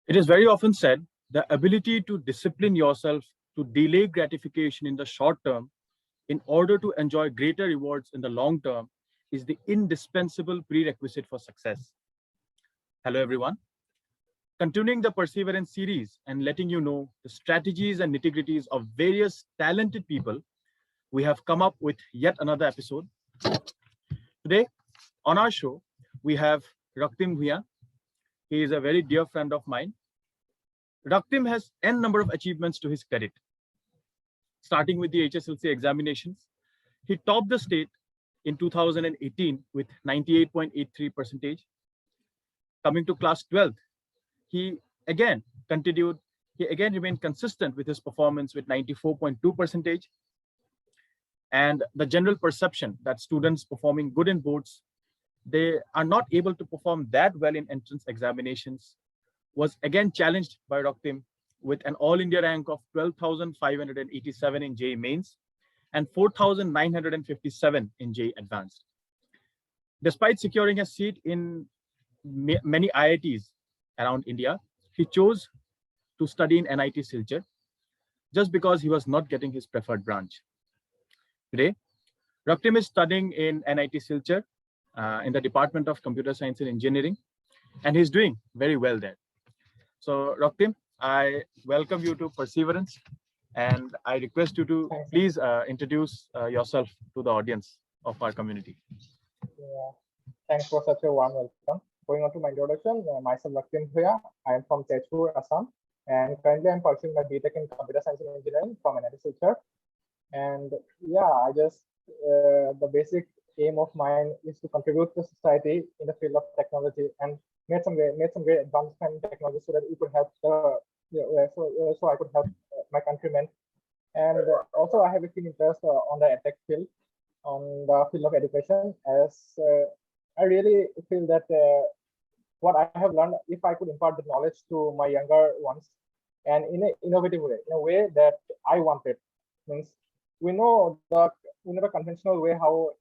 It is very often said the ability to discipline yourself to delay gratification in the short term in order to enjoy greater rewards in the long term is the indispensable prerequisite for success. Hello, everyone. Continuing the Perseverance series and letting you know the strategies and nitty-gritties of various talented people, we have come up with yet another episode. Today, on our show, we have Raktim Bhuyan. He is a very dear friend of mine. Raktim has n number of achievements to his credit. Starting with the HSLC examinations, he topped the state in 2018 with 98.83%. Coming to class 12th, he again remained consistent with his performance with 94.2%. And the general perception that students performing good in boards, they are not able to perform that well in entrance examinations, was again challenged by Raktim with an All India rank of 12,587 in JEE Mains and 4,957 in JEE Advanced. Despite securing a seat in many IITs around India, he chose to study in NIT Silchar just because he was not getting his preferred branch. Today, Raktim is studying in NIT Silchar in the Department of Computer Science and Engineering, and he's doing very well there. So, Raktim, I welcome you to Perseverance, and I request you to please introduce yourself to the audience of our community. Yeah. Thanks for such a warm welcome. Going on to my introduction, myself Raktim Bhuyan. I am from Tezpur, Assam, and currently I'm pursuing my BTech in Computer Science and Engineering from NIT Silchar. And yeah, the basic aim of mine is to contribute to society in the field of technology and made some great advancement in technology so that we could help so I could help my countrymen. And also I have a keen interest on the edtech field, on the field of education, as I really feel that what I have learned, if I could impart the knowledge to my younger ones, and in an innovative way, in a way that I wanted, means we know the conventional way how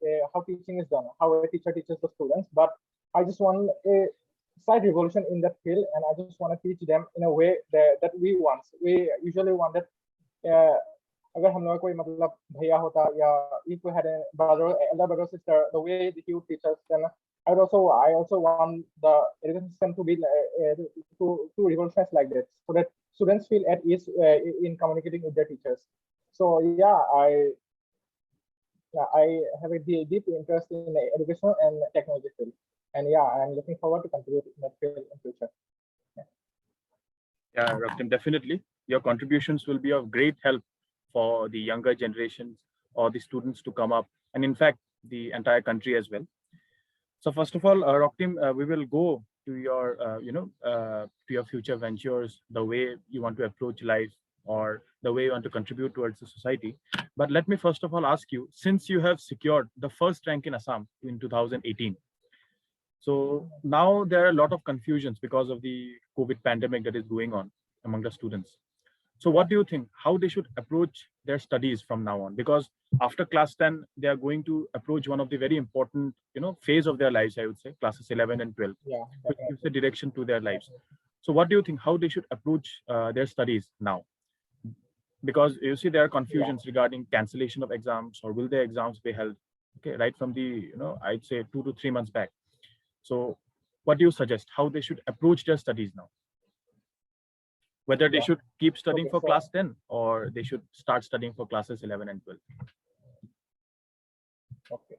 teaching is done, how a teacher teaches the students, but I just want a slight revolution in that field, and I just want to teach them in a way that we usually want that. अगर हम लोग कोई मतलब भैया होता या if we had a elder brother sister, the way he would teach us, then I also want the education system to be to revolutionize like that, so that students feel at ease in communicating with their teachers. So yeah, I have a deep interest in the education and technology field, and yeah, I'm looking forward to contribute in that field in future. Yeah, Raktim, definitely. Your contributions will be of great help for the younger generations or the students to come up, and in fact, the entire country as well. So first of all, Raktim, we will go to your, to your future ventures, the way you want to approach life, or the way you want to contribute towards the society. But let me first of all ask you, since you have secured the first rank in Assam in 2018, so now there are a lot of confusions because of the COVID pandemic that is going on among the students. So what do you think, how they should approach their studies from now on? Because after class 10, they are going to approach one of the very important, phase of their lives, I would say, classes 11 and 12, which gives a direction to their lives. So what do you think, how they should approach their studies now? Because you see, there are confusions regarding cancellation of exams, or will their exams be held, okay, right from the, I'd say 2 to 3 months back. So what do you suggest, how they should approach their studies now? Whether they should keep studying for class 10 or they should start studying for classes 11 and 12. Okay.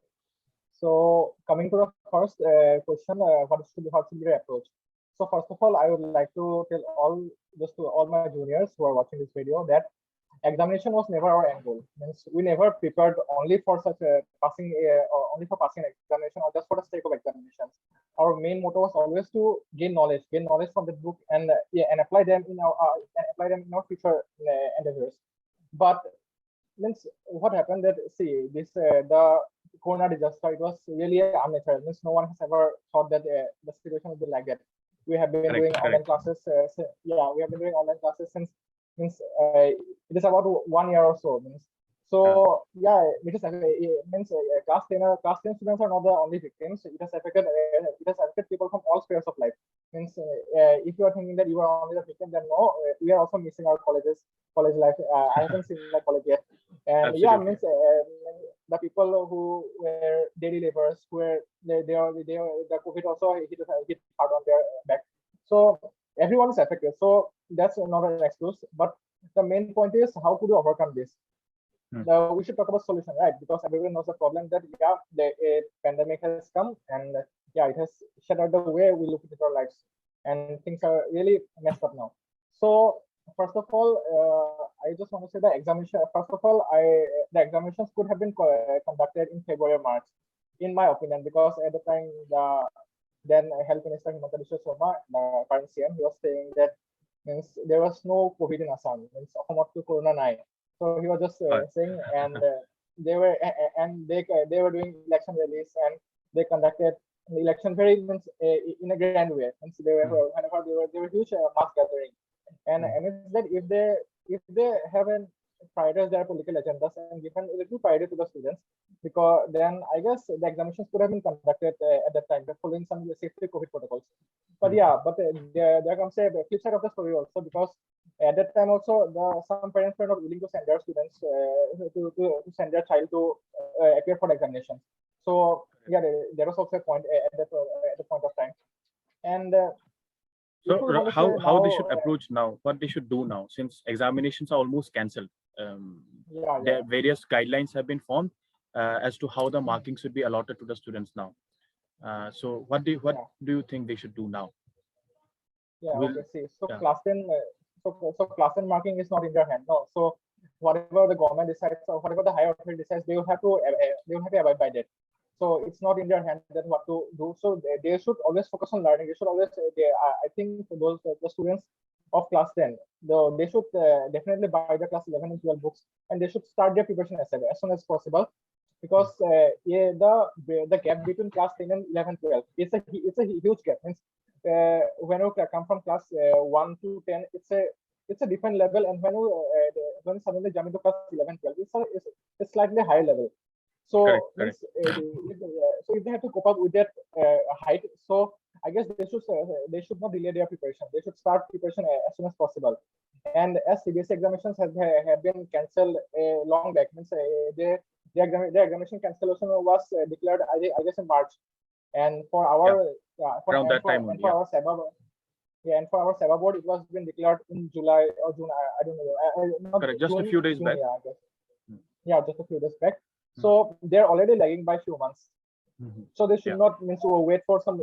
So coming to the first question, how should be approached? So first of all, I would like to tell all my juniors who are watching this video that examination was never our end goal. Means we never prepared only for such a passing an examination or just for the sake of examinations. Our main motto was always to gain knowledge from the book and apply them in our future endeavors. But means what happened that the Corona disaster, it was really unnatural. Means no one has ever thought that the situation would be like that. We have been doing online classes. We have been doing online classes since it is about 1 year or so. Because class 10 students are not the only victims. It has affected people from all spheres of life. if you are thinking that you are only the victim, then no, we are also missing our college life. I haven't seen my college yet, and yeah, Absolutely. means the people who were daily laborers, who were the COVID also hit hard on their back. So everyone is affected. So that's not an excuse. But the main point is, how could you overcome this? We should talk about solution, right? Because everyone knows the problem that yeah, the pandemic has come, and yeah, it has shattered the way we look at our lives, and things are really messed up now. So first of all, I just want to say the examination. First of all, the examinations could have been conducted in February or March, in my opinion, because at the time then Health Minister Himanta Biswa Sharma, the current CM, he was saying that means there was no COVID in Assam, means অসমতটো corona নাই. So he was just saying, and they were doing election rallies, and they conducted the election very means in a grand way. Means they were whenever they were huge mass gathering, and it's that if they haven't prioritized their political agendas and given a little priority to the students, because then I guess the examinations could have been conducted at that time, following some safety COVID protocols. But yeah, but there comes a flip side of the story also, because at that time also some parents were not willing to send their students to send their child to appear for the examination. So yeah, there was also a point at the point of time. And so how they should approach now, what they should do now, since examinations are almost cancelled. There various guidelines have been formed as to how the marking should be allotted to the students now. So what do you think they should do now? Okay, see, so class 10 so class 10 marking is not in their hand, no. So whatever the government decides or whatever the higher authority decides, they will have to abide by that. So it's not in their hand that what to do. So they should always focus on learning. They should always I think those the students of class 10, though, they should definitely buy the class 11 and 12 books, and they should start their preparation as soon as possible, because the gap between class 10 and 11 12 it's a huge gap. Means when you come from class 1 to 10, it's a different level, and when suddenly jump into class 11 12, it's slightly higher level. So correct. So if they have to cope up with that height, so I guess they should not delay their preparation. They should start preparation as soon as possible. And as CBSE examinations have been cancelled long back, means their examination cancellation was declared I guess in March, and for our around that time only, our SEBA, and for our SEBA board, it was been declared in July or June. I don't know. Correct. Just a few days back. Yeah, I guess. Yeah, just a few days back. So they're already lagging by a few months. So they should not means wait for some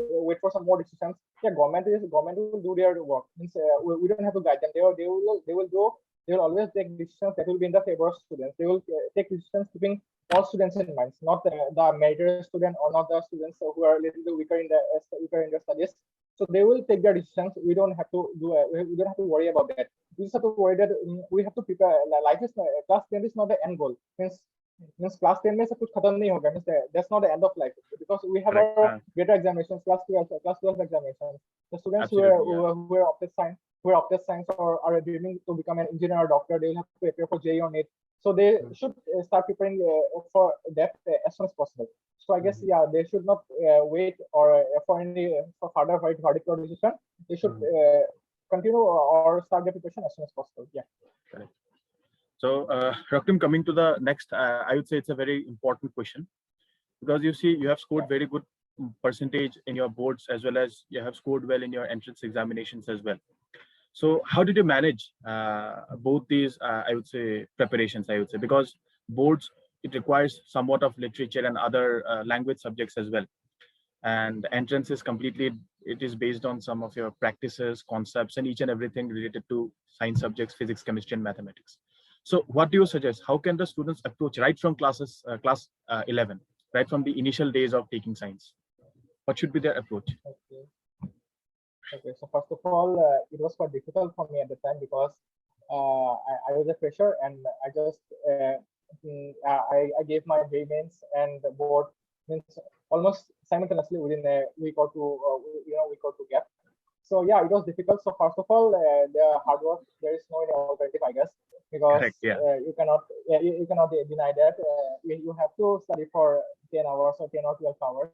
more decisions. Yeah, government will do their work. Means we don't have to guide them. They will always take decisions that will be in the favor of students. They will take decisions keeping all students in mind, not the major student or not the students who are a little bit weaker in their studies. So they will take their decisions. We don't have to we don't have to worry about that. We just have to worry that we have to prepare. Life is class 10 is not the end goal. Means class 10 में सब कुछ खत्म नहीं होगा. Means that's not the end of life, because we have our greater examinations, class 12 examinations. The students who are opted science or are dreaming to become an engineer or doctor, they will have to prepare for JEE or NEET. So they should start preparing for that as soon as possible. So I guess they should not wait or for further verdict or decision. They should continue or start their preparation as soon as possible. Yeah. Correct. So, Raktim, coming to the next, I would say it's a very important question, because you see, you have scored very good percentage in your boards, as well as you have scored well in your entrance examinations as well. So how did you manage both these, I would say, preparations, because boards, it requires somewhat of literature and other language subjects as well. And entrance is completely, it is based on some of your practices, concepts, and each and everything related to science subjects, physics, chemistry, and mathematics. So what do you suggest? How can the students approach right from class 11, right from the initial days of taking science? What should be their approach? Okay, so first of all, it was quite difficult for me at the time, because I was a fresher, and I just I gave my JEE mains and the board means almost simultaneously within a week or two gap. So yeah, it was difficult. So first of all, the hard work, there is no alternative, I guess, because correct, you cannot deny that you have to study for 10 hours or 10 or 12 hours,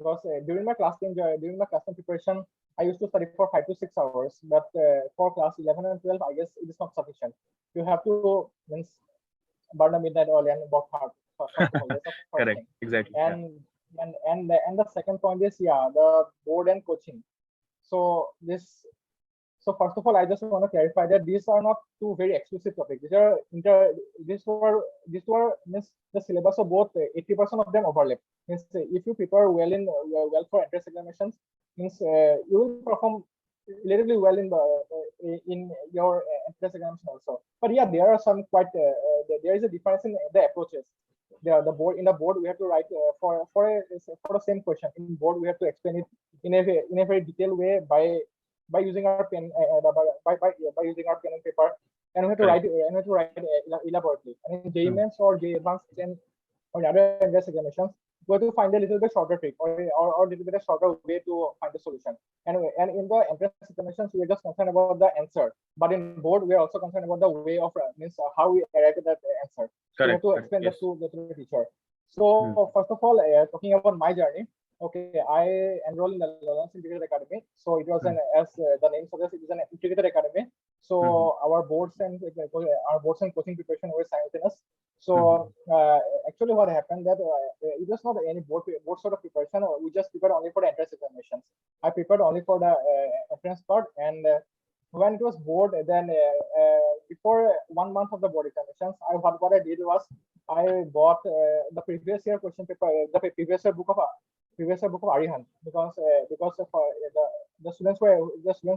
because during my classroom preparation, I used to study for 5 to 6 hours, but for class 11 and 12, I guess it is not sufficient. You have to means burn a midnight oil and work hard. First of all, that's the first Correct. thing. Exactly. And the second point is, yeah, the board and coaching. So so first of all, I just want to clarify that these are not two very exclusive topics. These were means the syllabus of both 80% of them overlap. Means if you prepare well for entrance examinations, means you will perform relatively well in your entrance examination also. But yeah, there are some quite there is a difference in the approaches. The board we have to write for the same question in board we have to explain it in a very detailed way by using our pen by using our pen and paper, and we have to write elaborately. And in JEE Mains or JEE Advanced and or other entrance examinations, we have to find a little bit shorter trick or a little bit a shorter way to find the solution. And in the entrance examinations, we are just concerned about the answer, but in board we are also concerned about the way of means how we arrive at that answer. So we have to explain that to the teacher. So first of all, talking about my journey. Okay, I enrolled in the Lawrence Integrated Academy. So it was as the name suggests, it is an integrated academy. So our boards and coaching preparation were simultaneous. So actually, what happened that it was not any board sort of preparation. We just prepared only for the entrance examinations. I prepared only for the entrance part, and when it was board, then before 1 month of the board examinations, what I did was I bought the previous year question paper, the previous year book of Arihant, because of the students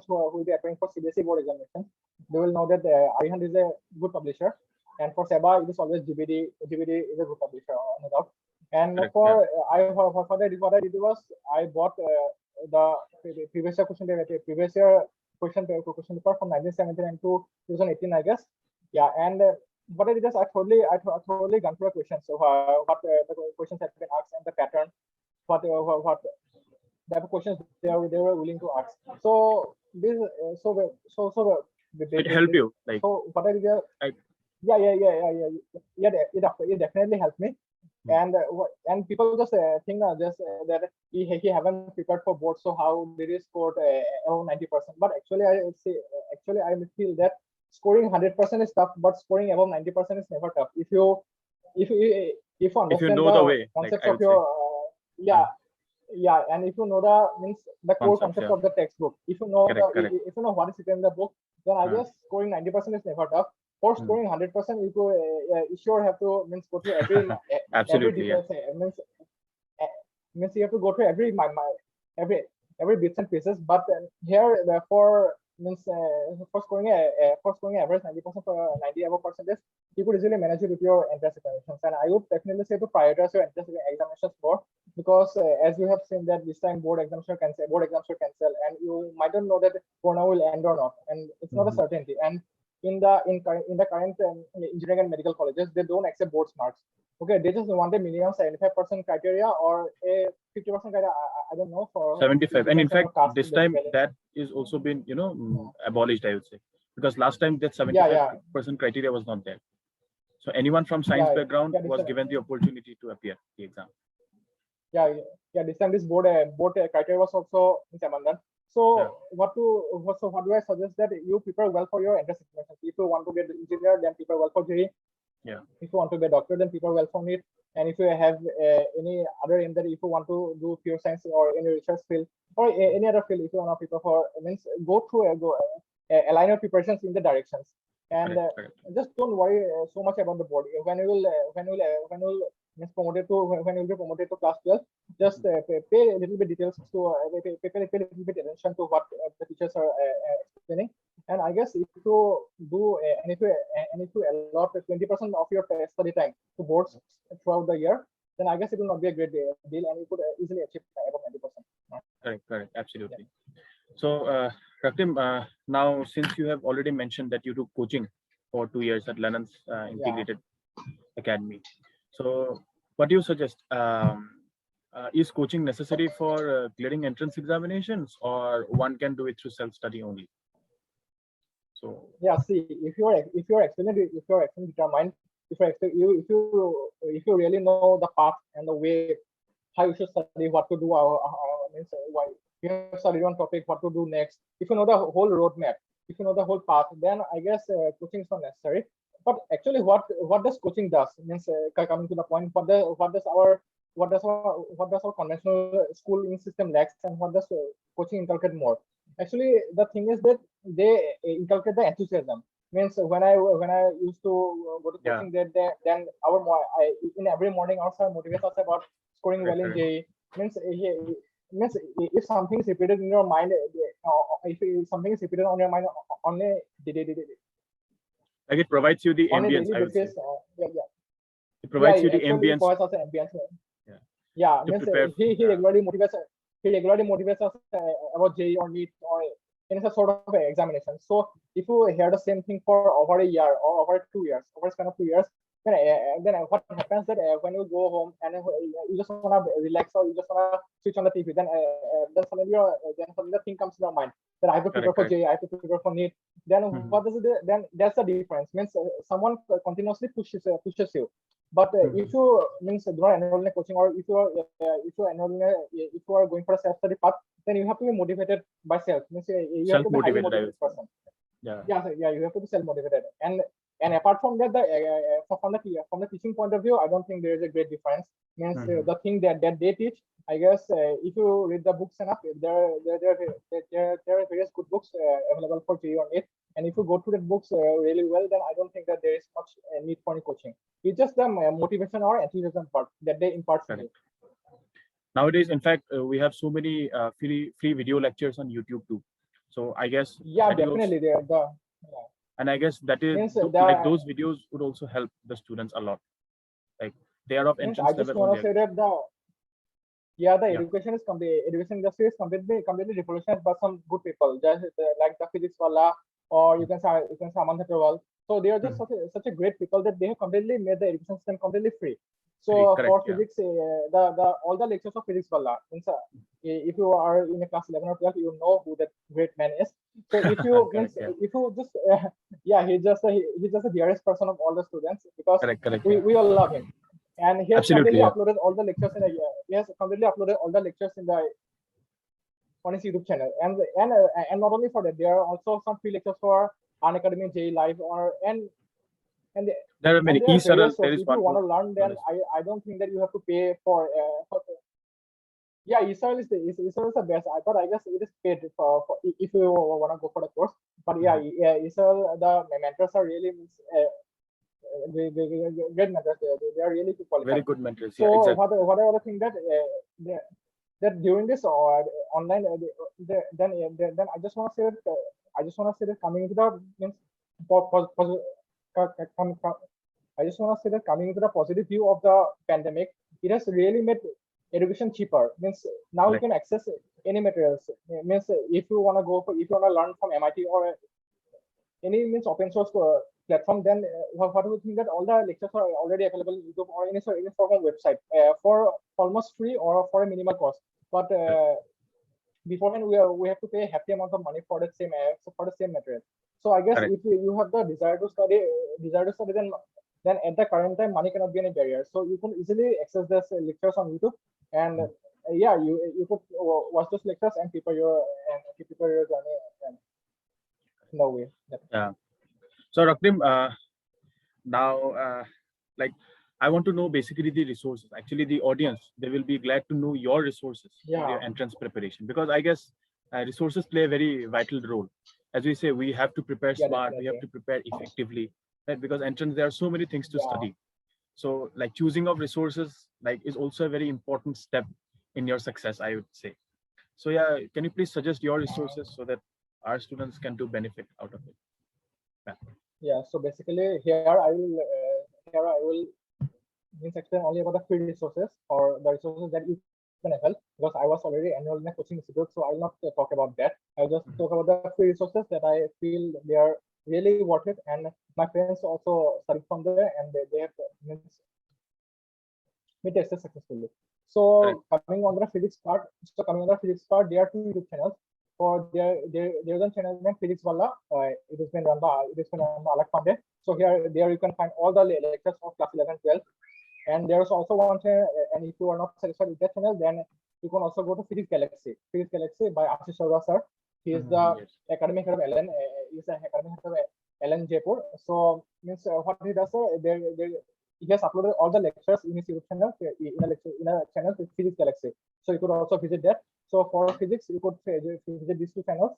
who will be applying for CBSE board examinations, they will know that Arihant is a good publisher, and for SEBA it is always GBD is a good publisher, no doubt. And what I did was I bought the previous year question paper from 1979 to 2018, I guess. Yeah, and what I did is I thoroughly gone through the questions. So what the questions have been asked and the pattern, what type of questions they were willing to ask. So this it helped you, like. So what I did, it definitely helped me. And people just think that he haven't prepared for board, so how did he score above 90%? But actually, I feel that scoring 100% is tough, but scoring above 90% is never tough. If you understand know the way, concepts like, of your and if you know the core concept of the textbook, if you know if you know what is written in the book, then I guess scoring 90% is never tough. For scoring 100%, you sure have to go through every absolutely, means you have to go through every bits and pieces. But here for scoring average 90% or 90 above percentage, you could easily manage it with your entrance examinations. And I would definitely say to prioritize your entrance examinations more, because as you have seen that this time board exams are cancelled, and you might not know that Corona will end or not, and it's not a certainty. And in the current engineering and medical colleges, they don't accept board marks. Okay, they just want a minimum 75% criteria or a 50% criteria. I don't know, for 75. And in fact, this time that is also been abolished, I would say, because last time that 75% criteria was not there. So anyone from science background was given the opportunity to appear the exam. This time this board criteria was also abandoned. So what do I suggest? That you prepare well for your entrance examinations. If you want to get engineer, then prepare well for JEE. If you want to be a doctor, then prepare well for NEET. And if you have any other aim, that if you want to do pure science or any research field or any other field, if you want to prepare for, go through align your preparations in the directions. And just don't worry so much about the board. When you will be promoted to class 12, just pay a little bit details to pay a little bit attention to what the teachers are explaining. And I guess if you do and if you allot 20% of your study time to boards throughout the year, then I guess it will not be a great deal, and you could easily achieve above 90%. Correct, absolutely. So Raktim, now since you have already mentioned that you took coaching for 2 years at Lennon's Integrated Academy, so what do you suggest? Is coaching necessary for clearing entrance examinations, or one can do it through self-study only? So see, if you're extremely determined, if you really know the path and the way how you should study, what to do, means why you have studied one topic, what to do next. If you know the whole roadmap, if you know the whole path, then I guess coaching is not necessary. But actually, what does coaching does means coming to the point, what does our conventional schooling system lacks, and what does coaching inculcate more? Actually, the thing is that they inculcate the enthusiasm. Means when I used to go to Yeah, coaching, then in every morning our sir motivates us about scoring well correct, in correct. JEE. Means if something is repeated in your mind, if something is repeated on your mind on a Like it provides you the on a ambience, daily I would say. basis, yeah, It yeah, provides you the actually it ambience, provides us an ambience. yeah, Yeah, to means prepare. he regularly motivates us about JEE or NEET or in a sort of examination. So if you hear the same thing for over a year or over 2 years, over a span of 2 years, then what happens that when you go home and you just wanna relax or you just wanna switch on the TV, then suddenly the thing comes to your mind that I have to prepare Correct, for correct. JEE, I have to prepare for NEET. Then Mhm, what does it do? Then that's the difference. Means someone continuously pushes you. But if mhm. you means do not enroll in a coaching, or if you are going for a self-study path, then you have to be motivated by self. Means you have to be highly Self-motivated, I would motivated say. person. Yeah. Yeah, yeah, you have to be self-motivated. And apart from that, from the teaching point of view, I don't think there is a great difference. Means Mhm. the thing that they teach, I guess, if you read the books enough, there are various good books available for JEE on it. And if you go through the books really well, then I don't think that there is much need for any coaching. It's just the motivation or enthusiasm part that they impart in you. Correct. Nowadays, in fact, we have so many free video lectures on YouTube too. So I guess Yeah, that is also, definitely. Yeah. and I guess that is Means like the those videos would also help the students a lot. Like they are of means entrance I just level want only, to I say would say. that the Yeah. education industry is completely revolutionized by some good people, just like the physics wala, or you can say Aman Thetawal. So they are just Mhm. such a great people that they have completely made the education system completely free. Free, So correct. for Yeah. physics, the all the lectures of physics wala, means if you are in a class 11 or 12, you know who that great man is. So if you Correct. Yeah. if you just yeah, he's just the dearest person of all the students, because Correct. Correct. Yeah. we all love him. And he has Absolutely. completely Yeah. uploaded all the lectures he has completely uploaded all the lectures in the on his YouTube channel. And not only for that, there are also some free lectures for Unacademy J Live, or and the- There are and many. there are ESRL, various there sources. is If you one want more to learn, then knowledge. I don't think that you have to pay for yeah, Israel is the best. I guess it is paid if you want to go for the course. But yeah, Mhm. yeah, Israel, the mentors are really great mentors. They are really Very qualified. good mentors. Yeah. So Exactly. what I want to think that during this online then I just want to say that coming into the means po- pos- pos- co- co- com- co- I just want to say that coming into the positive view of the pandemic, it has really made education cheaper. Means now you Correct. can access any materials. Means if you want to learn from MIT or any means open source platform, then what do you think that all the lectures are already available in YouTube or any sort of website for almost free or for a minimal cost. But Correct. beforehand, we have to pay a hefty amount of money for the same material. So I guess Correct. if you have the desire to study, then at the current time, money cannot be any barrier. So you can easily access this lectures on YouTube, and yeah, you could watch those lectures and prepare your journey. And no way. Yeah. So Raktim, now, like, I want to know basically the resources. Actually, the audience, they will be glad to know your resources for Yeah, your entrance preparation, because I guess resources play a very vital role. As we say, we have to prepare yeah, smart, we have definitely. to prepare effectively, right? Because entrance, there are so many things to Yeah. study. So like choosing of resources like is also a very important step in your success, I would say. So yeah, can you please suggest your resources so that our students can do benefit out of it? Yeah. Yeah, so basically here I will means explain only about the free resources or the resources that you can avail, because I was already enrolled in a coaching institute, so I will not talk about that. I'll just talk about the free resources that I feel they are really worth it, and my friends also studied from there, and they have means made tested successfully. Correct. Coming on the physics part, there are two YouTube channels. For there's one channel named Physics Walla. It has been run by Alak Pandey. So there you can find all the lectures of class 11, 12. And there's also one channel, and if you are not satisfied with that channel, then you can also go to Physics Galaxy. Physics Galaxy by Ashish Saura sir. He is the Yes. academic head of LN. He's the academic head of LN Jaipur. So means what he does, he has uploaded all the lectures in his YouTube channel in a channel to Physics Galaxy. So you could also visit that. So for physics, you could visit these two channels.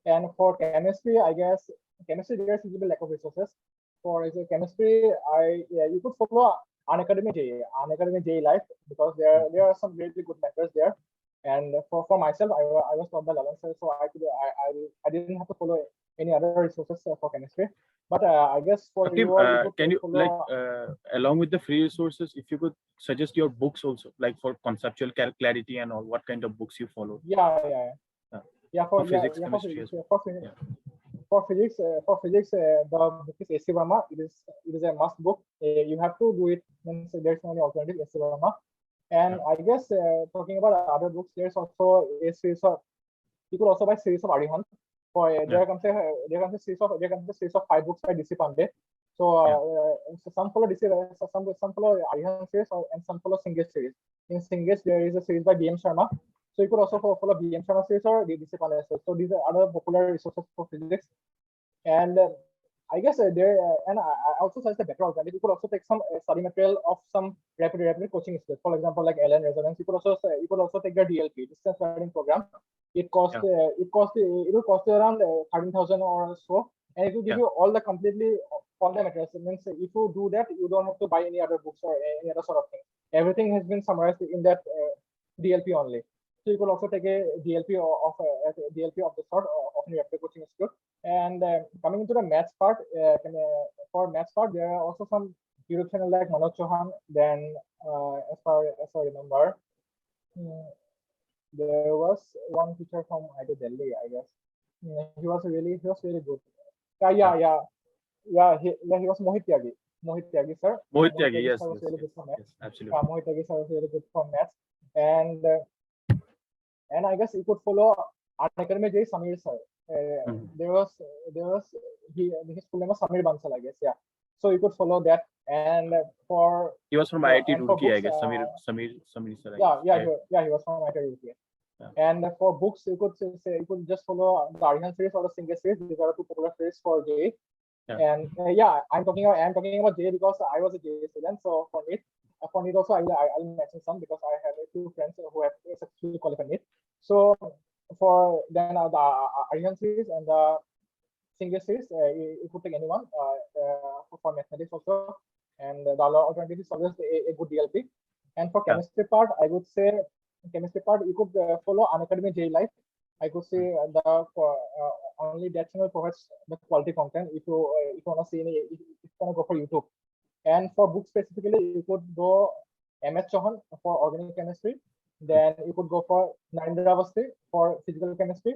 And for chemistry, I guess chemistry there is a little lack of resources. For chemistry, you could follow Unacademy JE Life, because there are some really good mentors there. And for myself, I was taught by Lalan sir, so I didn't have to follow any other resources for chemistry. But I guess for Raktim, you all, you could can you follow, along with the free resources, if you could suggest your books also, like for conceptual clarity and all, what kind of books you follow? For physics, chemistry as well. For physics, the book is S.C. Verma. It is a must book. You have to do it. Means there's no alternative. S.C. Verma. And I guess talking about other books, there's also a series of. You could also buy series of Arihant. For there comes a series of 5 books by DC Pandey. So some follow DC, some follow Arihant series, and some follow Singesh series. In Singesh, there is a series by B.M. Sharma. So you could also follow B.M. Sharma series or DC Pandey series. So these are other popular resources for physics. And I guess and I also suggest a better alternative. You could also take some study material of some rapid coaching skills. For example, like LN Resonance. You could also take the DLP, distance learning program. It will cost you around 13,000 or so, and it will give you all the materials. It means if you do that, you don't have to buy any other books or any other sort of thing. Everything has been summarized in that DLP only. So you could also take a DLP of the sort of your rapid coaching skill. And coming into the maths part, for maths part, there are also some YouTube channel like Manoj Chauhan. Then, as far as I remember, there was one teacher from either Delhi, I guess. He was really good. He was Mohit Tyagi. Mohit Tyagi, sir. Mohit Tyagi, yes, was really good for maths. yes, absolutely. Mohit Tyagi, sir, was really good for maths. And I guess you could follow Unacademy JE Samir sir. There was his full name was Samir Bansal, I guess. Yeah. So you could follow that. And for he was from IIT Roorkee, I guess. Samir sir. He was from IIT Roorkee. And for books, you could just follow the Arihant series or the Singesh series. These are 2 popular series for JE. And I'm talking about JE because I was a JE student. So for NEET also, I'll mention some because I have a few friends who have successfully qualified NEET. So for then the Arihant series and the Singesh series, you could take anyone for mathematics also. And the alternative is always a good DLP. And for chemistry part, I would say you could follow Unacademy JE Life. I could say only that channel provides the quality content. If you want to see any, if you want to go for YouTube. And for books specifically, you could go MS Chauhan for organic chemistry. Then you could go for Narendra Avasthy for physical chemistry,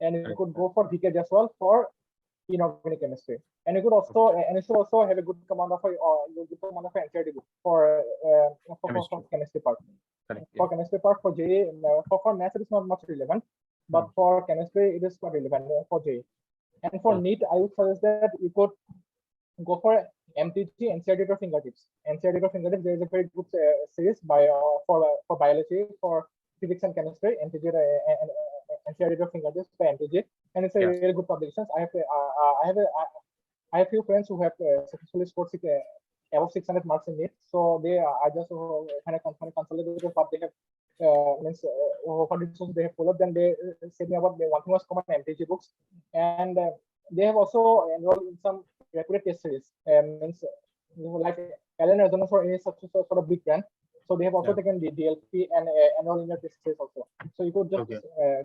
and you could go for VK Jaswal for inorganic chemistry. And you could also have a good command of NCERT book for chemistry part. For chemistry part for JE, for maths it is not much relevant, but for chemistry it is quite relevant for JE. And for NEET, I would suggest that you could go for MTG NCERT at your fingertips. NCERT at your fingertips, there is a very good series for biology, for physics and chemistry. NCERT at your fingertips by MTG, and it's a really good publication. I have few friends who have successfully scored above 600 marks in NEET. So I just kind of consolidated what they have what resources they have followed. Then they said me about one thing was common MTG books, and they have also enrolled in some reputed test series. Like LN Resonance or any such sort of big brand. So they have also taken the DLP and enrolled in their test series also. So you could just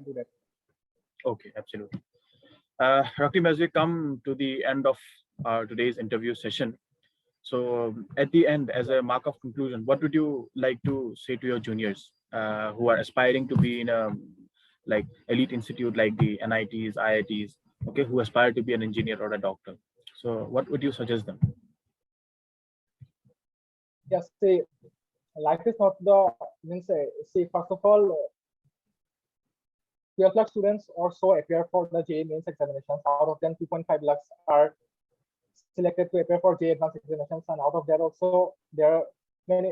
do that. Okay, absolutely. Raktim, as we come to the end of today's interview session, so at the end, as a mark of conclusion, what would you like to say to your juniors who are aspiring to be in a like elite institute like the NITs, IITs, okay, who aspire to be an engineer or a doctor? So what would you suggest them? Yes, see, life is not the first of all, 12 lakh students or so appear for the JEE mains examinations. Out of them, 2.5 lakhs are selected to appear for JEE advanced examinations, and out of that also there many.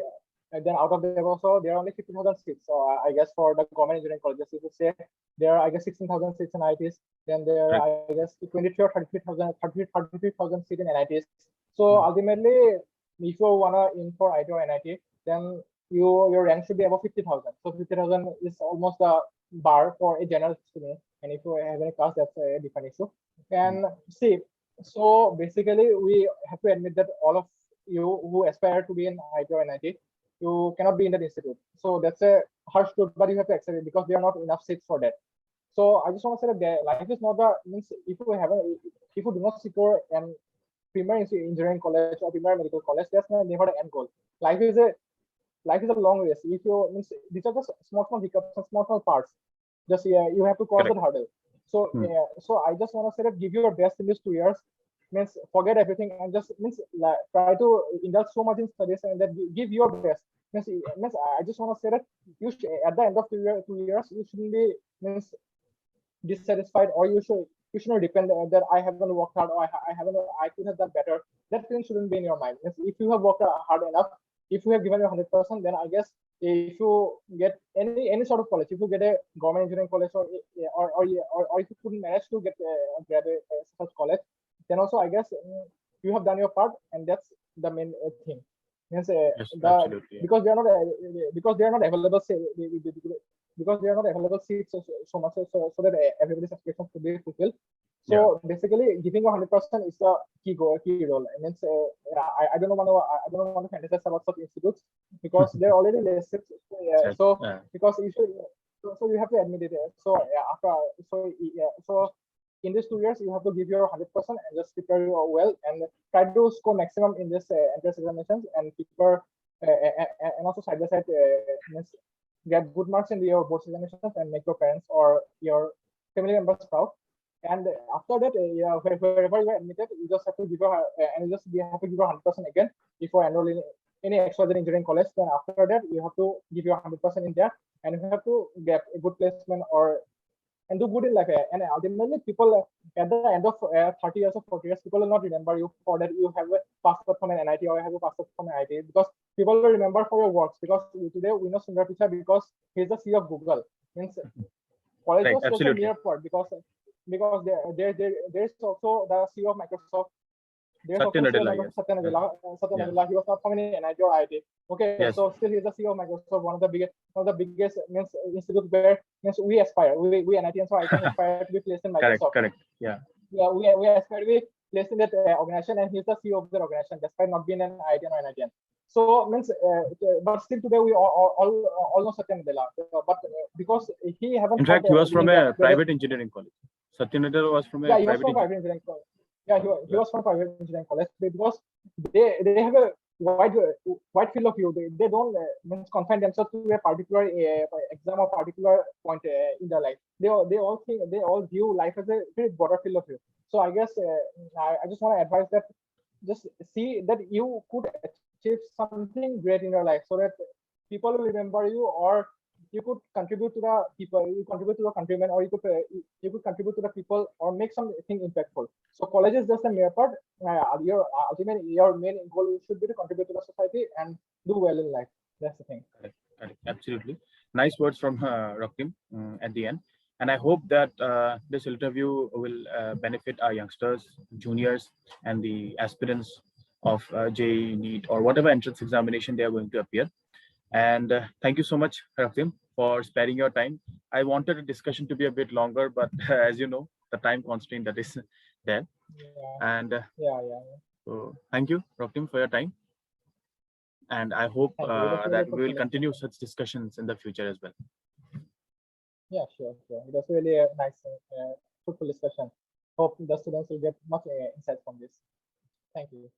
Then out of them also, there are only 50,000 seats. So I guess for the government engineering colleges, if you say there are, I guess, 16,000 seats in IITs. Then there are, I guess, 23 or 33,000 seats in NITs. So ultimately, if you wanna in for IT or NIT, then your rank should be above 50,000. So 50,000 is almost the bar for a general student. And if you have any class, that's a different issue. And see, so basically, we have to admit that all of you who aspire to be in IT or NIT, you cannot be in that institute. So that's a harsh truth, but you have to accept it because there are not enough seats for that. So I just want to say that life is not the means if you do not secure an premier engineering college or premier medical college, that's never the end goal. Life is a long race. If you means these are just small hiccups and small parts. Just you have to cross that hurdle. So so I just want to say that give your best in these 2 years. Means forget everything and just means try to indulge so much in studies and that give your best. Means I just want to say that you should, at the end of 2 years you shouldn't be means dissatisfied, or you shouldn't depend that I haven't worked hard, or I could have done better. That feeling shouldn't be in your mind. If you have worked hard enough, if you have given your 100%, then I guess if you get any sort of college, if you get a government engineering college, or if you couldn't manage to get graduate such college, then also I guess you have done your part, and that's the main thing. Means because they are not available, because they are not available seats so much, so that everybody's expectations to be fulfilled. So basically, giving 100% is the key role. I mean, I don't want to fantasize about such institutes because they're already listed. So because you should, so you have to admit it. So so in these 2 years, you have to give your 100% and just prepare well and try to score maximum in this entrance examinations and prepare and also side by side get good marks in your board examinations and make your parents or your family members proud. And after that, wherever you are admitted, you just have to give your and you have to give your 100% again before enrolling in any XYZ engineering college. Then after that, you have to give your 100% in there, and you have to get a good placement and do good in life. And ultimately, people at the end of 30 years or 40 years, people will not remember you for that you have a passport from an NIT or you have a passport from an IT, because people will remember for your works. Because today we know Sundar Pichai because he's the CEO of Google. Means college was just a mere part because there's also the CEO of Microsoft. There's also Satya Nadella. He was not from any NIT or IT. Okay, so still he's the CEO of Microsoft, one of the biggest means institute where means we aspire. We NITians or ITians aspire to be placed in Microsoft. Correct. Yeah, we aspire to be placed in that organization, and he's the CEO of that organization, despite not being an IITian or NITian. So means, but still today we all know Satya Nadella, but because he haven't. In fact, he was from a private engineering college. Satya Nadella was from a private engineering college. Yeah, he was from private engineering college because they have a wide field of view. They don't confine themselves to a particular exam or particular point in their life. They all view life as a very broader field of view. So I guess I just want to advise that just see that you could achieve something great in your life, so that people will remember you, or you could contribute to the people, you contribute to your countrymen, or you could contribute to the people, or make something impactful. So college is just a mere part. Your main goal should be to contribute to the society and do well in life. That's the thing. Correct. Absolutely. Nice words from Raktim at the end. And I hope that this interview will benefit our youngsters, juniors, and the aspirants of JEE, NEET, or whatever entrance examination they are going to appear. And thank you so much, Raktim, for sparing your time. I wanted the discussion to be a bit longer, but as you know, the time constraint that is there. And so thank you, Raktim, for your time. And I hope that we will continue such discussions in the future as well. Yeah, sure. It was really a nice, fruitful discussion. Hope the students will get much insight from this. Thank you.